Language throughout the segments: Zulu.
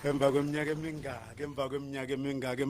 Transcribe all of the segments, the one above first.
emva kweminyaka emingaki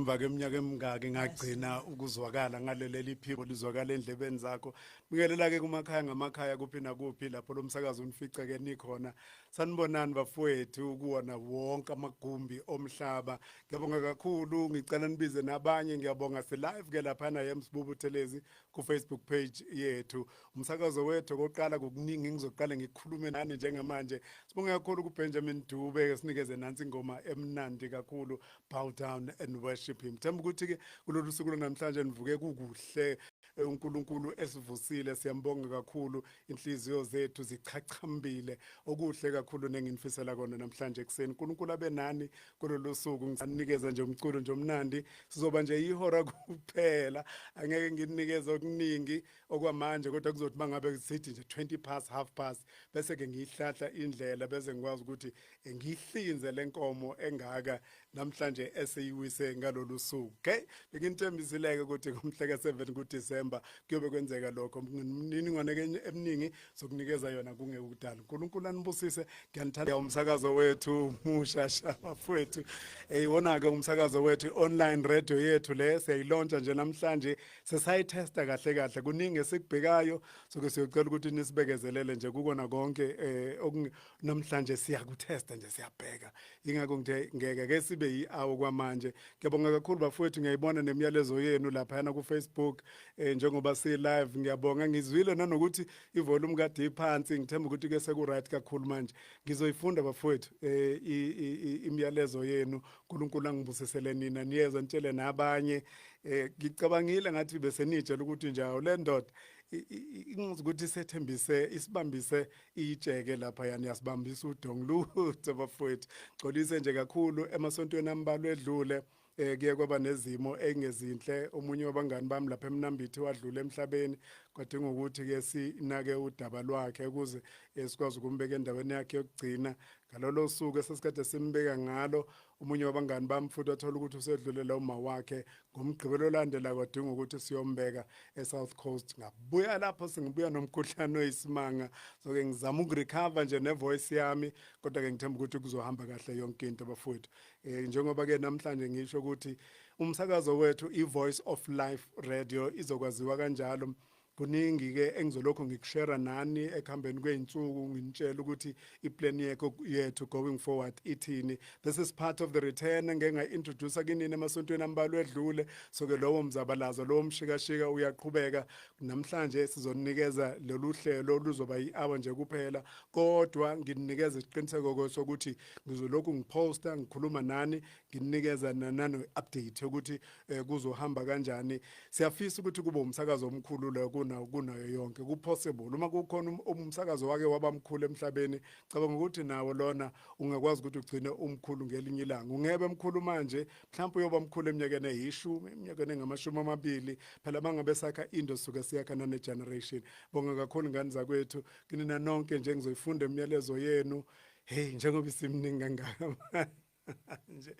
ngagcina ukuzwakala ngaleli phiko lizwakala endlebeni zakho. Bikelela ke kumakhaya ngamakhaya kuphi nakuphi lapho lo msakazo unifica ke nikhona. Sanibonani bafowethu kuwona wonke amagumbi omhlaba. Ngiyabonga kakhulu, ngicela nibize nabanye. Ngiyabonga se live ke lapha na eMsibubu Buthelezi ku Facebook page yethu. Umsakazo wethu oqala ngokuningi ngizoqala ngikhulume nani njengamanje. Sibonga kakhulu ku Benjamin Dube sinikeze nansi ingoma emnandi kakhulu, bow down and worship him. Themba ukuthi ke kulolu suku namhlanje nivuke kukuhle. uNkulunkulu esivusile, siyambonga kakhulu, inhliziyo zethu zichachambile. Okuhle kakhulu nenginifisela kona namhlanje ekseni. uNkulunkulu abe nani kulolu suku. Ngisanikeza nje umculo nje omnandi. Sizoba nje ihora kuphela. Angeke nginikeze okuningi okwamanje, kodwa kuzothi mangabe sithi nje 20 past half past bese ke ngiyihlahla indlela bese ngikwazi ukuthi ngihlinze lenkomo engaka namhlanje eseyiwise ngalolu suku. Okay, ngintembisile ukuthi ngomhla ka7 kuDisemba kuyobe kwenzeka lokho. Imininingwane eminingi sokunikeza yona kungeke ukudala. uNkulunkulu anibusise. Ngiyanithanda umsakazo wethu mushasha bafowethu. Eyibona ke umsakazo wethu online radio yethu le siyayilontsha nje namhlanje. Sesayitesta kahle kahle. Kuningi esikubhekayo, soke siyocela ukuthi nisibekezelele nje kukona konke namhlanje siyakutesta nje siyabheka. Ingakho ngeke ke sibe yi-hour kwamanje. Ngiyabonga kakhulu bafowethu, ngiyayibona nemiyalezo yenu lapha na ku Facebook njengoba si live. Ngiyabonga, ngizwile nanokuthi ivolume kade iphansi. Ngithemba ukuthi ke seku right kakhulu manje. Ngizoyifunda bafowethu imiyalezo yenu. uNkulunkulu angibusisele nina niyeza nitshele nabanye. Ngicabangile ngathi bese nitshela ukuthi nje le ndoda ukuthi sethembise isibambise ijeke lapha yani yasibambisa udongluthi bafowethu. Xolise nje kakhulu emasontweni ambalwa edlule. Kuye kwaba nezimo engezinhle. Omunye wabangani bami lapha eMnambithi wadlula emhlabeni, kwadinga ukuthi ke sinake udaba lwakhe ukuze sikwazi ukumbeka endaweni yakhe yokugcina. Ngalolo suku esesikade simbeka ngalo, omunye wabangani bami futhi wathola ukuthi usedlulela uma wakhe. Ngomgqibelo olandela kwadinga ukuthi siyombeka eSouth Coast. Ngabuya lapho sengibuya nomkhuhlane oyisimanga, so ke ngizama ukurecover nje nevoice yami, kodwa ke ngithemba ukuthi kuzohamba kahle yonke into bafowethu. Njengoba ke namhlanje ngisho ukuthi umsakazo wethu iVoice of Life Radio izokwaziwa kanjalo. Kuningi ke engizolokho ngikushare nani ekuhambeni kweinsuku, nginitshela ukuthi iplan yethu going forward ithini. This is part of the return ngeke introduce kinini emasontweni ambalwa edlule. So ke lowo mzabalazo lowo mshikashika uyaqhubeka. Namhlanje sizonikeza lolu hlelo oluzoba yi-hour nje kuphela, kodwa nginikeza isiqiniseko sokuthi ngizolokhu ngiposta, ngikhuluma nani, nginikeza nano update ukuthi kuzohamba kanjani. Siyafisa ukuthi kube umsakazo omkhulu lo kunayo yonke ku-possible. Uma kukhona umsakazo wake wabamkhulu emhlabeni, cabanga ukuthi nawo lona ungakwazi ukuthi ugcine umkhulu ngelinye ilanga. Ungebe mkhulu manje, mhlawumbe uyoba mkhulu eminyakeni eyishumi, eminyakeni engama20. Phela mangabe sakha into suka siyakha nane generation. Bonga kakhulu ngani zakwethu, kinina nonke nje ngizoyifunda imiyalezo yenu. Hey, njengoba isimningi kangaka nje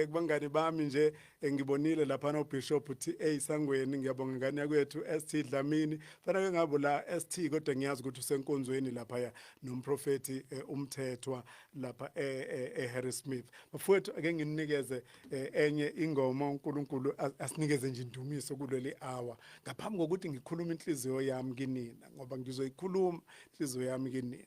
kubangani bami nje ngibonile lapha no Bishop TA Sangweni. Ngiyabonga ngani yakwethu ST Dlamini. Fanele ngabo la ST, kodwa ngiyazi ukuthi usenkonzweni lapha ya nomprofeti umthethwa lapha Harry Smith. Bafowethu ake nginikeze enye ingoma uNkulunkulu asinikeze nje indumiso kuleli hour, ngaphambi kokuthi ngikhuluma inhliziyo yami kinina, ngoba ngizoyikhuluma inhliziyo yami kinina.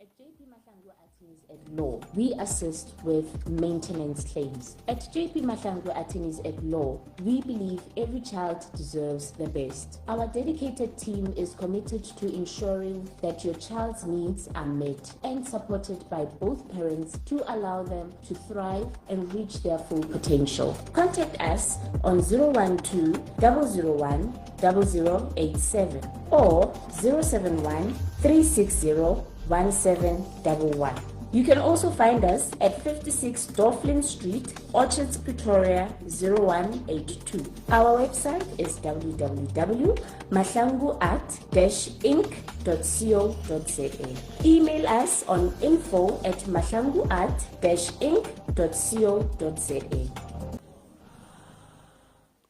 At JP Mahlangu Attorneys at Law, we assist with maintenance claims. At JP Mahlangu Attorneys at Law, we believe every child deserves the best. Our dedicated team is committed to ensuring that your child's needs are met and supported by both parents to allow them to thrive and reach their full potential. Contact us on 012-001-0087 or 071-360-1711. You can also find us at 56 Dorflin Street, Orchards, Pretoria 0182. Our website is www.mahlanguart-inc.co.za. Email us on info@mahlanguart-inc.co.za.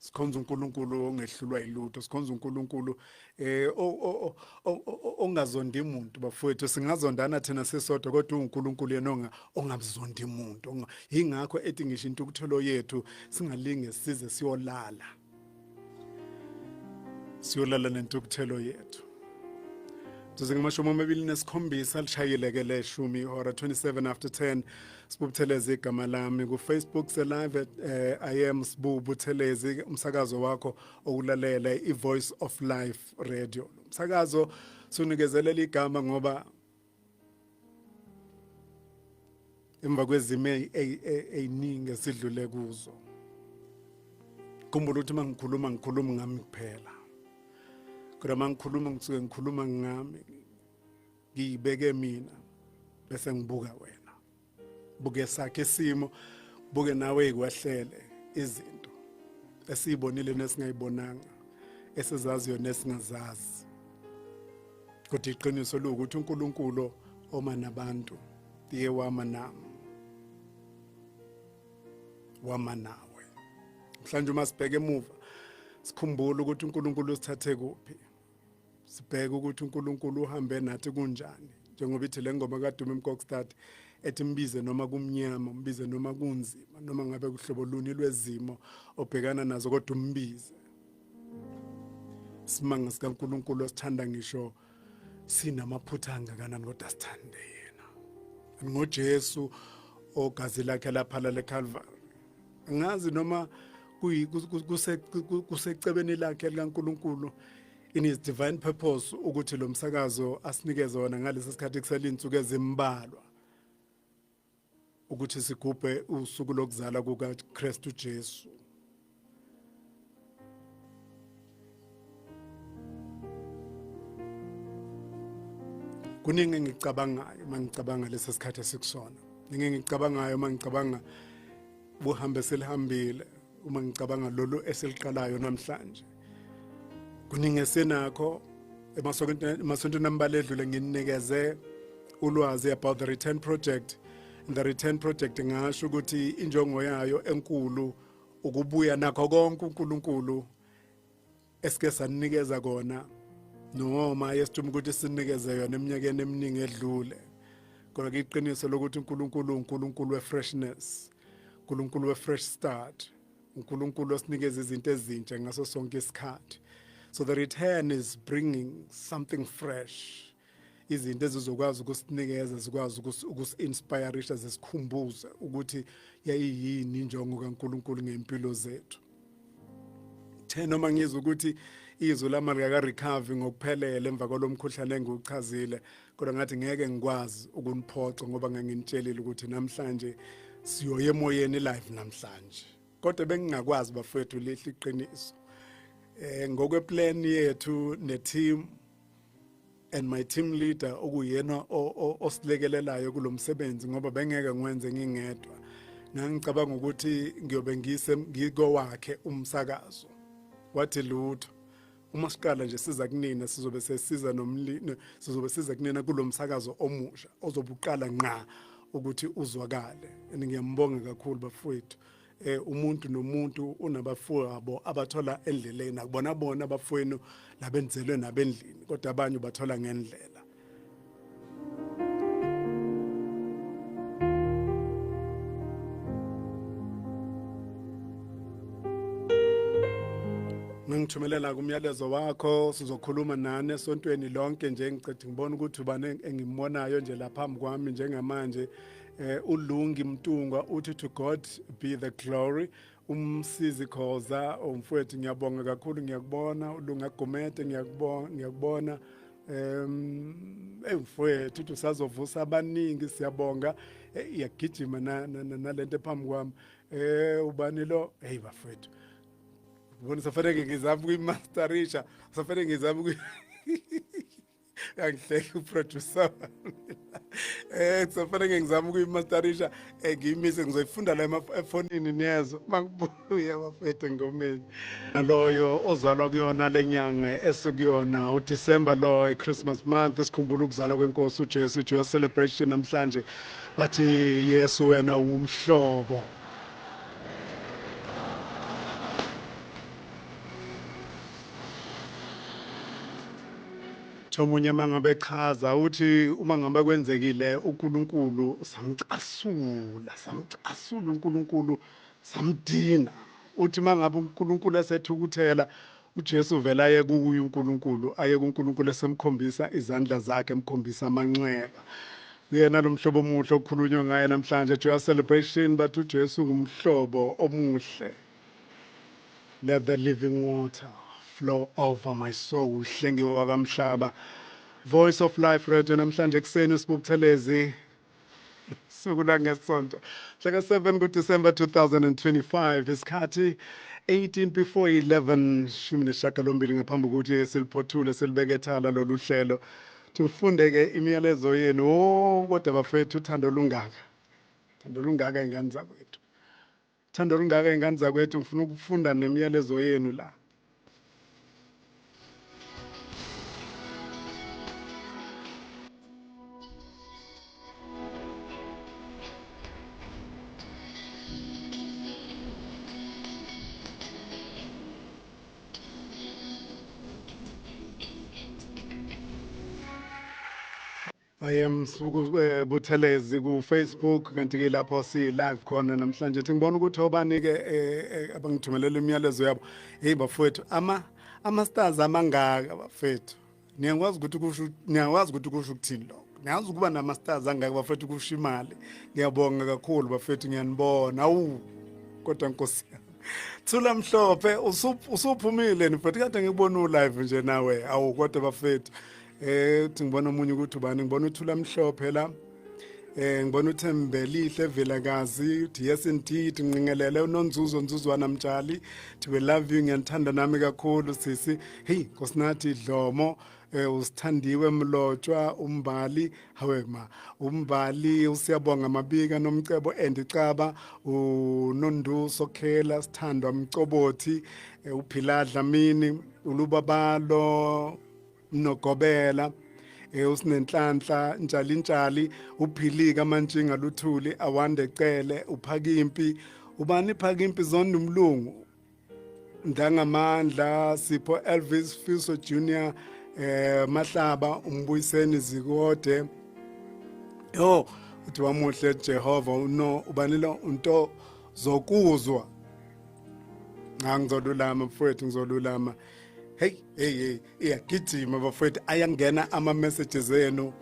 sikhonza uNkulunkulu ongehlulwa yilutho, sikhonza uNkulunkulu ongazondi umuntu bafowethu. Singazondana thina sisodwa kodwa uNkulunkulu yena ongamzondi umuntu. Yingakho ethi ngisho intukuthelo yethu singalinge size siyolala nentukuthelo yethu. Size ngamashumi amabili nesikhombisa lishayile ke leshumi ihora 27 after 10. Sibubu Buthelezi igama lami ku Facebook se live at I am Sibubu Buthelezi, umsakazo wakho okulalela iVoice of Life Radio. Umsakazo sunikezelela igama ngoba emva kwezimo eziningi esidlule kuzo. Khumbula ukuthi mangikhuluma ngami kuphela. Kodwa mangikhuluma ngisuke ngikhuluma ngami, ngiyibeke mina bese ngibuka wena. Buke sakhe isimo, buke nawe ekwahlele izinto esibonile nesingayibonanga, esizaziyo nesingazazi. Kodwa iqiniso lokuthi uNkulunkulu oma nabantu diye wama nami, wama nawe. Mhlanje uma sibheke emuva sikhumbule ukuthi uNkulunkulu usithathe kuphi, sibheke ukuthi uNkulunkulu uhambe nathi kunjani, njengoba ithi le ngoma kaDumi Mkokstad ethi mbize noma kumnyama, mbize noma kunzima, noma ngabe kuhlobo luni lwezimo obhekana nazo kodwa umbize. Simanga sikaNkulunkulu osithanda ngisho sinamaphutha angakanani kodwa sithande yena. NgoJesu ogazi lakhe laphala leCalvary. Ngazi noma kusecebeni lakhe likaNkulunkulu in his divine purpose ukuthi lo msakazo asinikeze wona ngalesi sikhathi kuselinsuku ezimbalwa ukuthi sigubhe usuku lokuzala kukaKristu Jesu. Kuningi engicabangayo mangicabanga lesi sikhathi esikusona. Ningi engicabangayo mangicabanga buhambe selihambile, uma ngicabanga lolu esiliqalayo namhlanje. Kuningi esenakho emasontweni ambalwa edlule nginikeze ulwazi about the Return Project. The Return Project ngasho ukuthi injongo yayo enkulu ukubuya nakho konke uNkulunkulu esike sanikeza kona, noma yesithuma ukuthi sinikeze yona eminyakeni eminingi edlule. Kodwa iqiniso lokuthi uNkulunkulu we-freshness, uNkulunkulu we-fresh start, uNkulunkulu osinikeza izinto ezintsha ngaso sonke isikhathi. So the return is bringing something fresh. Izinto ezizokwazi ukusinikeza, zikwazi ukusi-inspireisha, zisikhumbuze ukuthi yayiyini injongo kaNkulunkulu ngempilo zethu. Noma ngizwe ukuthi izwi lami lika-recovery ngokuphelele emva kwalomkhuhlane engiwuchazile, kodwa ngathi ngeke ngikwazi ukuniphoxa ngoba nganginitshelile ukuthi namhlanje siyoya emoyeni live namhlanje. Kodwa bengingakwazi bafethu lihle iqiniso. Ngokweplan yethu ne-team and my team leader okuyena osilekelelayo kulomsebenzi ngoba bengeke ngwenze ngingedwa. Ngangicabanga ukuthi ngiyobe ngikowakhe umsakazo. Wathi lutho uma siqala nje siza kunina sizobe sesiza nomlilo, sizobe siza kunina kulomsakazo omusha ozobuqala nqa ukuthi uzwakale. Ngiyambonga kakhulu bafowethu. Umuntu nomuntu unabafowabo abathola endleleni, akubona bona abafowenu labenzelwe nabendlini kodwa abanye bathola ngendlela. Ngithumelela kumyalezo wakho, sizokhuluma nani esontweni lonke nje. Ngicela ngibone ukuthi ubani engimbonayo nje lapha phambi kwami njengamanje. uLungi Mtungwa uthi to God be the glory. Umsizi Khoza umfowethu ngiyabonga kakhulu, ngiyakubona. uLunga Gomete ngiyakubona. Mfowethu uthi usazovusa abaningi, siyabonga. Iyagijima nalento phambi kwami. Ubani lo? Hey bafowethu, bona safanele ngizama ukuyimasterisha, safanele ngizama angihleki uproducer. Safanele ngizama ukuyimasterisha, ngiyimise ngizoyifunda la efonini niyezo mangibuya bafethu ngomeni. Naloyo ozalwa kuyona lenyanga esukuyona uDecember lo Christmas month, sikhumbula ukuzalwa kwenkosi uJesu, Joy celebration namhlanje. Bathi Yesu wena umhlobo. uthi omunye mangabe echaza uthi uma ngabe kwenzekile uNkulunkulu samcasula uNkulunkulu samdina uthi mangabe uNkulunkulu esethukuthela uJesu vela aye kuye uNkulunkulu aye kuNkulunkulu esemkhombisa izandla zakhe emkhombisa amanxeba uyena lo mhlobo omuhle okukhulunywa ngaye namhlanje joyous celebration but uJesu ngumhlobo omuhle. Let the living water flow over my soul. Hlengiwe wakamhlaba. Voice of Life Radio namhlanje ekseni usibukuthelezi. Sukula ngesonto. Mhla 7 kuDisemba 2025 isikhathi 18 before 11 shumi nesishiyagalombili ngaphambi kokuthi siliphothule silibeke ethala lolu hlelo. Tufunde ke imiyalezo yenu kodwa bafethu uthando lungaka. Uthando lungaka ingane zakwethu. Uthando lungaka ingane zakwethu ngifuna ukufunda nemiyalezo yenu la. I am Buthelezi ku Facebook kanti ke lapho si live khona namhlanje ngibona ukuthi obani ke abangithumelela imiyalezo yabo hey bafowethu ama stars amangaka bafethu niyakwazi ukuthi kusho ukuthini lokho niyazi ukuba nama stars angaka bafethu kusho imali ngiyabonga kakhulu bafethu ngiyanibona awu kodwa Nkosi Thula Mhlophe usuphumile nifethu kade ngikubona live nje nawe awu kodwa bafethu uthi ngibona omunye ukuthi ubani ngibona uThula Mhlophe la ngibona uThembelihle Velakazi uthi yes indeed ngingelele uNonzuzo Namtshali to we love you ngiyanthanda nami kakhulu sisi hey Nkosinathi Dlomo usithandiwe Mlotshwa umbali hawema umbali usiyabonga Mabika nomcebo endicaba uNonduso Khela sithandwa Mcobothi uPhiladla mini ulubabalo Nogobela usinenhlanhla Ntshali uphilika Mantshinga Luthuli Awande Cele uPhakimpi ubani Phakimpi zonke umlungu Ndangamandla Sipho Elvis Fiso Junior Mahlaba umbuyiseni Zikode uthi wamuhle Jehova ubanilo unto zokuzwa ngizolulama mfowethu ngizolulama. Hey iyagijima bafethu ayangena ama messages enu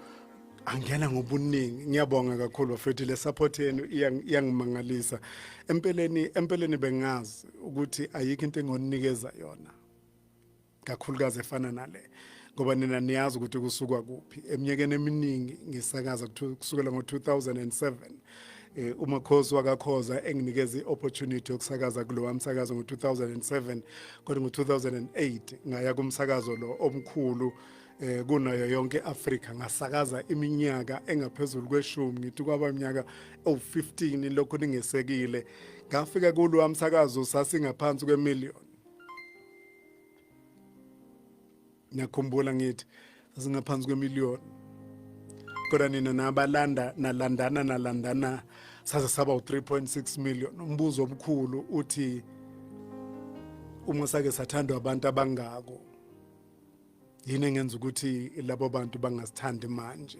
angena ngobuningi ngiyabonga kakhulu bafethu le support yenu iyangimangalisa empeleni bengazi ukuthi ayikho into engonikeza yona kakhulukazi efana nale ngoba nina niyazi ukuthi kusuka kuphi eminyakeni eminingi ngisakaza kusukela ngo2007 uMakhosi wakakhoza enginikeza iopportunity yokusakaza kulowa msakazo ngo2007 kodwa ngo2008 ngaya kumsakazo lo omkhulu kunayo yonke Africa ngasakaza iminyaka engaphezulu kweshumi ngithi kwaba iminyaka 15 lokho ningesekile ngafika kulowa msakazo sasingaphansi kwemillion ngiyakhumbula ngithi sasingaphansi kwemillion kodwa nina nalandana saze saba u3.6 million umbuzo omkhulu uthi uma sake sathandwa abantu abangako yini engenza ukuthi labo bantu bangasithandi manje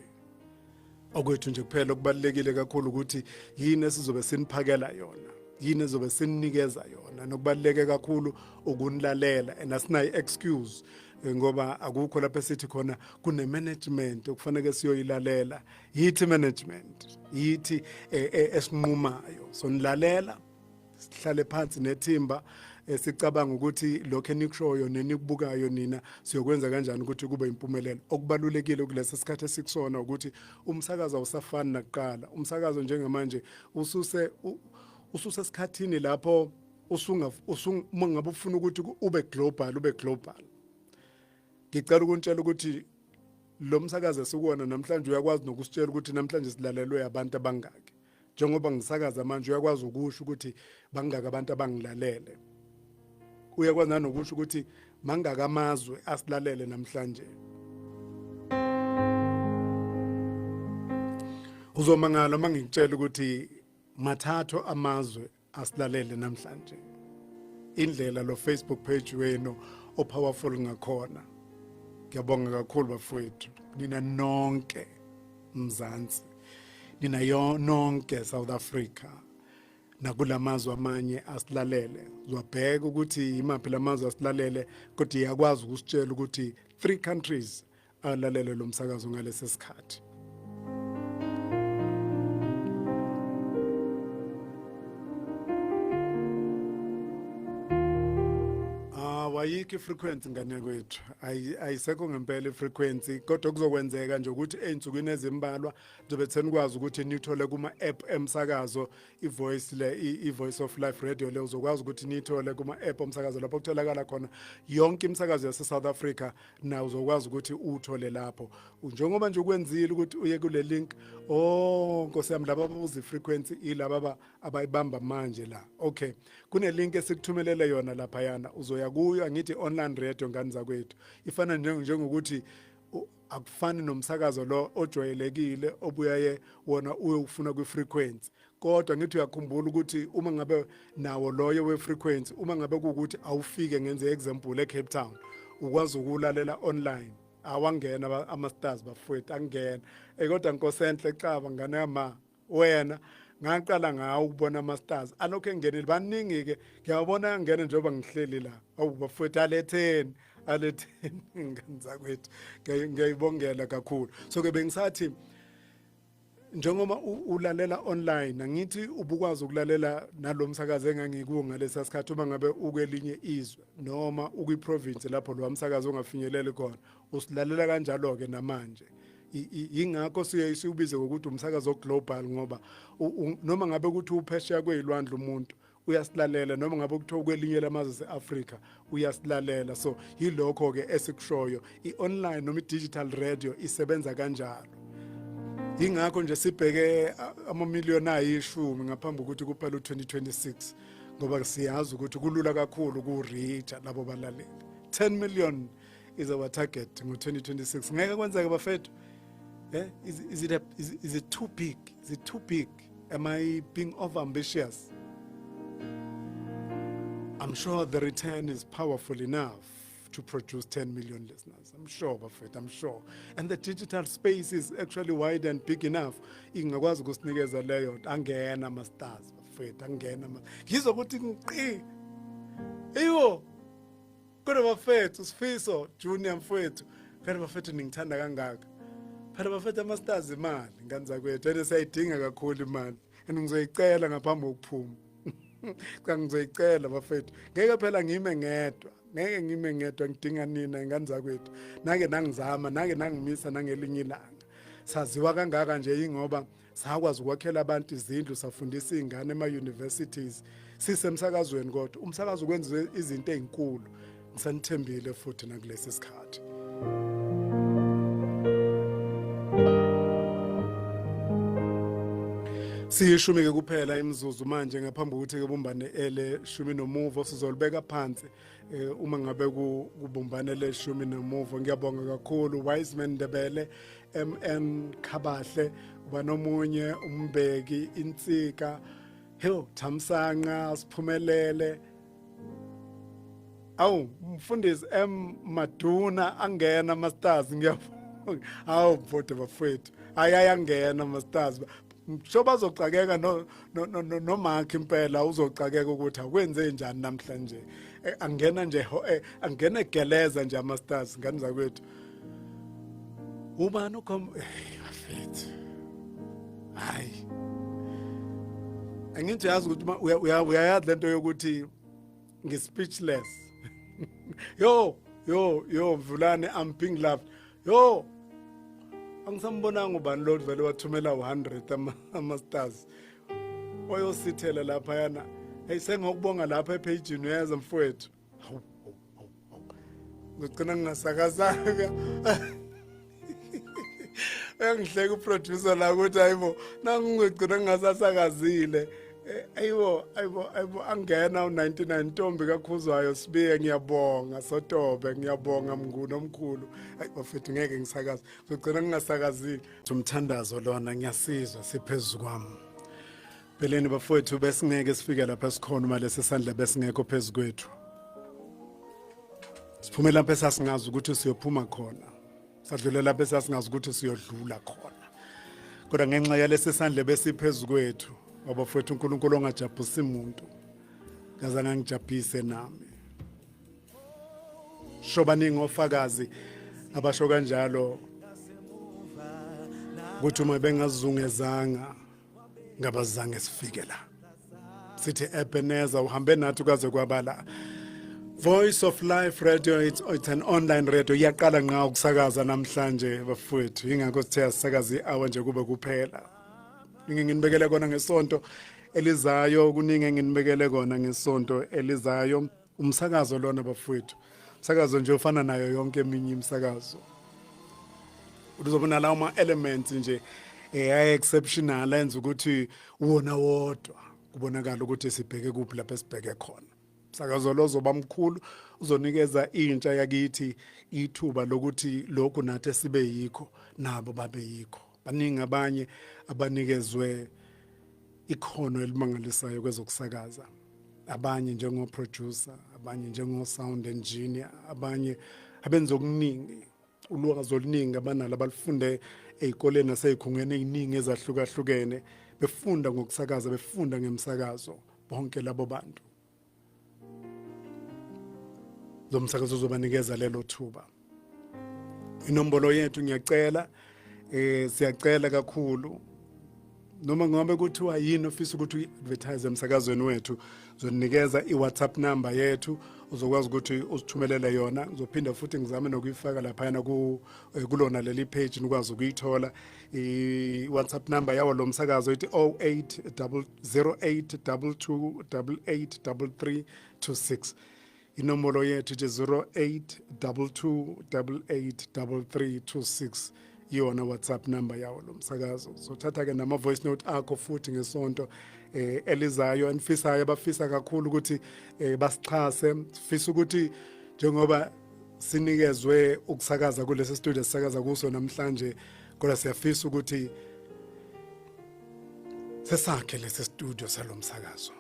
okwethu nje kuphela okubalekile kakhulu ukuthi yini esizobe siniphakela yona yini ezobe sinikeza yona nokubaleke kakhulu ukunilalela and asinayi excuse ngoba akukho lapha sithi khona kune management okufanele siyoyilalela yithi management yithi esinqumayo sonilalela sihlale phansi nethimba sicabanga ukuthi lokho enikushoyo nenikubukayo nina siyokwenza kanjani ukuthi kube impumelelo okubalulekile kulesi sikhathi esikusona ukuthi umsakazo awusafani nakuqala umsakazo njengamanje ususe esikhathini lapho ngabe ufuna ukuthi ube global ngicela ukuntshela ukuthi lo msakazo esikuwona namhlanje uyakwazi nokusitshela ukuthi namhlanje silalelwe abantu abangaki njengoba ngisakaza manje uyakwazi ukusho ukuthi bangaka abantu abangilalele uyakwazi nanokusho ukuthi mangaka amazwe asilalele namhlanje uzomangala mangitshela ukuthi mathathu amazwe asilalele namhlanje indlela lo Facebook page wenu o powerful ngakhona ngiyabonga kakhulu bafowethu nina nonke Mzansi nina nonke South Africa nakulamazwe amanye asilalele uzwabheka ukuthi imaphi lamazwe asilalele kodwa iyakwazi ukusitshela ukuthi 3 countries alalele lo msakazo ngalesi sikhathi. Ayikho ifrequency ngane kwethu ayisekho ngempela ifrequency kodwa kuzokwenzeka nje ukuthi einsukwini ezimbalwa njobe senikwazi ukuthi nithole kuma app emsakazo iVoice of Life Radio le uzokwazi ukuthi nithole kuma app omsakazo lapho kutholakala khona yonke imsakazo yase South Africa na uzokwazi ukuthi uthole lapho njengoba nje ukwenzile ukuthi uye kule link Nkosi yami laba ababuza ifrequency ilaba abayibamba manje la okay kune link esikuthumelele yona lapha yana uzoya kuyo angithi online radio ngani zakwethu ifana njengokuthi akufani nomsakazo lo ojwayelekile obuyaye wona uyofuna kwi-frequency kodwa ngithi uyakhumbula ukuthi uma ngabe nawo loyo we-frequency uma ngabe ukuthi awufike ngenze example eCape Town ukwazi ukulalela online awangena ama-stars bafowethu angena kodwa Nkosi enhle Xaba ngane yama wena ngaqala ngawo ukubona ama-stars alokho engenile baningi-ke ngiyabona angene njengoba ngihleli la awu bafowethu aletheni ngani zakwethu ngiyayibongela kakhulu so-ke bengisathi njengoba ulalela online angithi ubukwazi ukulalela nalo msakazo engangikuwo ngalesa sikhathi uma ngabe ukwelinye izwe noma ukwi-province lapho lo msakazo ongafinyeleli khona usilalela kanjalo-ke namanje yingakho siwubize ngokuthi umsakazo global ngoba noma ngabe ukuthi uphesheya kweyilwandle umuntu uyasilalela noma ngabe kuthiwa kwelinye lamazwe se-Africa uyasilalela so yilokho-ke esikushoyo i-online noma i-digital radio isebenza kanjalo yingakho nje sibheke amamiliyoni ayi-10 ngaphambi kokuthi kuphela u-2026 ngoba siyazi ukuthi kulula kakhulu ku-reacha labo balaleli 10 million is our target ngo-2026 ngeke kwenzeke bafethu is it too big? Is it too big? Am I being over-ambitious? I'm sure the return is powerful enough to produce 10 million listeners. I'm sure, Buffett, I'm sure. And the digital space is actually wide and big enough. Ingakwazi ukusinikeza leyo angena ama-stars, Buffett, angena ngizokuthi nqi. Eyo. Kodwa Buffett, uSifiso Junior mfowethu, phela Buffett ngithanda kangaka. Phela Buffett ama-stars imali ngani zakwethu ene sayidinga kakhulu imali. And ngizoyicela ngaphambi kokuphuma. Cha ngizoyicela Buffett. Ngeke phela ngime ngedwa. Ngeke ngime ngedwa ngidinga nina ingane zakwethu. Nake nangizama, nake nangimisa nangelinye ilanga. Saziwa kangaka nje ingoba sakwazi ukwakhela abantu izindlu safundisa izingane ema-universities. Sisemsakazweni kodwa umsakazo ukwenza izinto ezinkulu. Ngisanithembile futhi nakulesi sikhathi. Siyishumi-ke kuphela imizuzu manje ngaphambi kokuthi kubumbane ele 10 nomuvo sizolibeka phansi uma ngabe kubumbane le 10 nomuvo ngiyabonga kakhulu Wiseman Ndebele MN Khabahle banomunye umbeki insika Thamsanqa Siphumelele awu mfundisi Maduna angena ama-stars ngiyabonga awu mfowethu bafowethu ayayangena ama-stars so bazocakeka no Mark impela uzocakeka ukuthi akwenze njani namhlanje angena nje angena egeleza nje ama-stars ngani zakwethu ubani bafethu hayi angithi yazi ukuthi uyayazi lento yokuthi ngi-speechless yo Mvulane I'm being loved yo angisambonanga ubani lo vele wathumela 100 ama-stars oyosithela lapha yana hey sengokubonga lapha epagini uyeza mfowethu ngicina ngingasakazanga engihleka uproducer la ukuthi hayibo nangigcina ngingasasakazile ayibo angena u99 Ntombi kaKhuzwayo Sibiye ngiyabonga Sotobe ngiyabonga Mnguni omkhulu hayi bafethu ngeke ngisakaze ngicela ngingasakazile umthandazo lona ngiyasizwa siphezulu kwami beleni bafethu besingeke sifike lapha sikhona uma lesi sandla besingekho phezulu kwethu Siphume lapho esasingazi ukuthi siyophuma khona. Sadlule lapho esasingazi ukuthi siyodlula khona. Kodwa ngenxa yalesi sandle besiphezulu kwethu, abafowethu uNkulunkulu ongajabulisi umuntu. Kaza ngangijabulise nami. Shobaningi ofakazi abasho kanjalo ukuthi uma bengazungezanga ngabazange sifike la. Sithi Ebenezer uhambe nathi kwaze kwabala. Voice of Life Radio, it's an online radio. Iyaqala nqa ukusakaza namhlanje bafowethu. Ingakho sithe asakaza hour nje kube kuphela. Nginibekele kona ngesonto elizayo, kuningi nginibekele kona ngesonto elizayo. Umsakazo lona bafowethu. Umsakazo nje ufana nayo yonke eminye imsakazo. Uzobona lawo ama elements nje exceptional enza ukuthi wona wodwa kubonakala ukuthi sibheke kuphi lapho sibheke khona. Umsakazo lo zoba mkhulu uzonikeza intsha yakithi ithuba lokuthi lokhu nathi sibe yikho nabo babe yikho. Baningi abanye abanikezwe ikhono elimangalisayo kwezokusakaza. Abanye njengo producer, abanye njengo sound engineer, abanye abenza okuningi, ulwazi oluningi abanalo abalifunde ezikoleni nasezikhungweni eziningi ezahlukahlukene, befunda ngokusakaza, befunda ngemsakazo, bonke labo bantu. Zomsakazo uzobanikeza lelo thuba. Inombolo yethu ngiyacela, siyacela kakhulu. Noma ngabe kuthiwa yini ofisa ukuthi uadvertise emsakazweni wethu, uzonikeza iWhatsApp number yethu, uzokwazi ukuthi usithumelele yona. Uzophinda futhi ngizame nokuyifaka lapha kulona leli page nikwazi ukuyithola. iWhatsApp number yawo lo msakazo ithi 080022883326. Inombolo yethu ithi 0822883326. Yona WhatsApp number yawo lo msakazo. So thatha ke nama voice note akho futhi ngesonto elizayo anifisayo abafisa kakhulu ukuthi basixhase, sifisa ukuthi njengoba sinikezwe ukusakaza kulesi studio sisakaza kuso namhlanje, kodwa siyafisa ukuthi sesakhe lesi studio salomsakazo.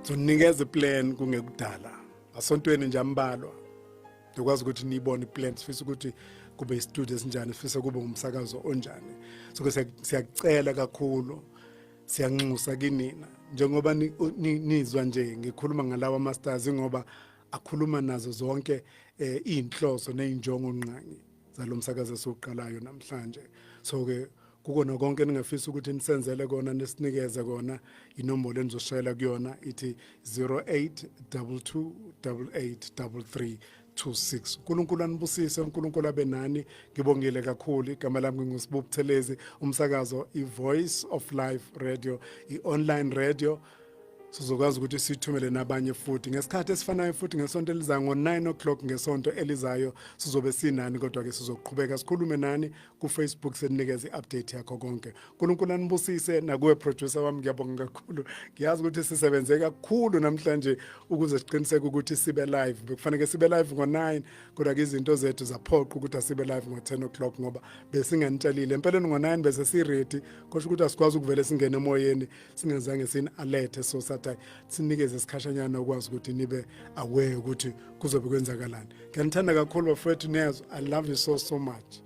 So nikeze plan kungekudala. Asontweni nje ambalwa. Ukwazi ukuthi nibone iplan, sifisa ukuthi kube istudio esinjani, sifisa kube umsakazo onjani. So siyacela kakhulu, siyanxusa kinina njengoba nizwa nje ngikhuluma ngalawa masters ngoba akhuluma nazo zonke inhloso nezinjongo nqangi zalomsakazo esiqalayo namhlanje. So ke kukona konke ningafisa ukuthi nisenzele kona nesinikeze kona, inombolo enizoshayela kuyona ithi 0822883326. uNkulunkulu anibusise, uNkulunkulu abe nani. Ngibongile kakhulu. Igama lami nginguSibu Buthelezi, umsakazo iVoice of Life Radio, i-online radio. Sizokwazi ukuthi sithumele nabanye futhi ngesikhathi esifanayo futhi ngesonto elizayo ngo9 o'clock ngesonto elizayo sizobe sinani, kodwa ke sizoqhubeka sikhulume nani ku Facebook seninikeze update yakho konke. uNkulunkulu anibusise, nakuwe producer wami ngiyabonga kakhulu. Ngiyazi ukuthi sisebenze kakhulu namhlanje ukuze siqiniseke ukuthi sibe live. Bekufanele sibe live ngo9, kodwa ke izinto zethu zaphoqa ukuthi asibe live ngo10 o'clock ngoba besinganitshalile. Empeleni ngo9 bese si ready, kodwa ukuthi asikwazi ukuvele singene emoyeni singazange sin alert. So sinikeze isikhashanyana ukwazi ukuthi nibe aware ukuthi kuzobe kwenzakalani. Ngiyanithanda kakhulu bafowethu Nezo. I love you so much.